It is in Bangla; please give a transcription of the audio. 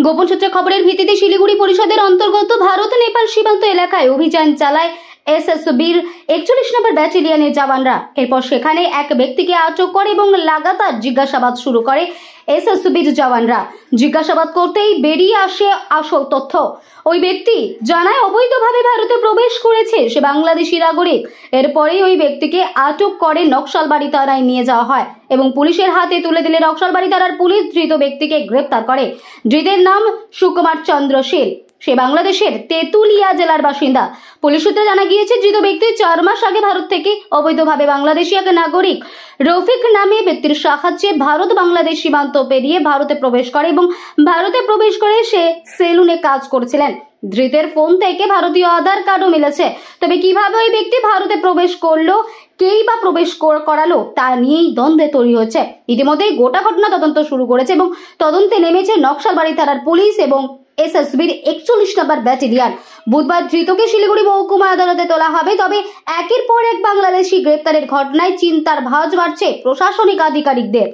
গোপন সূত্রে খবরের ভিত্তিতে শিলিগুড়ি পরিষদের অন্তর্গত ভারত নেপাল সীমান্ত এলাকায় অভিযান চালায় এসএসবির 41 নম্বর ব্যাটালিয়নের জওয়ানরা। এরপর সেখানে এক ব্যক্তিকে আটক করে এবং লাগাতার জিজ্ঞাসাবাদ শুরু করে এসএসবির জওয়ানরা। জিজ্ঞাসাবাদ করতেই বেরিয়ে আসে আসল তথ্য। ওই ব্যক্তি জানায় অবৈধভাবে ভারতে প্রবেশ করেছে সে বাংলাদেশি নাগরিক। এরপরেই ওই ব্যক্তিকে আটক করে নকশালবাড়ি থানায় নিয়ে যাওয়া হয় এবং পুলিশের হাতে তুলে দিলে নকশালবাড়ি থানার পুলিশ ধৃত ব্যক্তিকে গ্রেপ্তার করে। ধৃতের নাম সুকুমার চন্দ্র শীল। সে বাংলাদেশের তেতুলিয়া জেলার বাসিন্দা। পুলিশ সূত্রে জানা গিয়েছে ধৃত ব্যক্তি 4 মাস আগে ভারত থেকে অবৈধভাবে বাংলাদেশি এক নাগরিক রফিক নামে ব্যক্তির সাহায্যে ভারত বাংলাদেশ সীমান্ত পেরিয়ে ভারতে প্রবেশ করে এবং ভারতে প্রবেশ করে সে সেলুনে কাজ করছিলেন। ধৃতের ফোন থেকে ভারতীয় আধার কার্ডও মিলেছে। তবে কিভাবে ওই ব্যক্তি ভারতে প্রবেশ করলো, কেই বা প্রবেশ করালো, তা নিয়েই দ্বন্দ্বে তৈরি হচ্ছে। ইতিমধ্যেই গোটা ঘটনা তদন্ত শুরু করেছে এবং তদন্তে নেমেছে নকশালবাড়ি থানার পুলিশ এবং এসএসবির 41 নম্বর ব্যাটালিয়ন। বুধবার ধৃতকে শিলিগুড়ি মহকুমা আদালতে তোলা হবে। তবে একের পর এক বাংলাদেশি গ্রেপ্তারের ঘটনায় চিন্তার ভাঁজ বাড়ছে প্রশাসনিক আধিকারিকদের।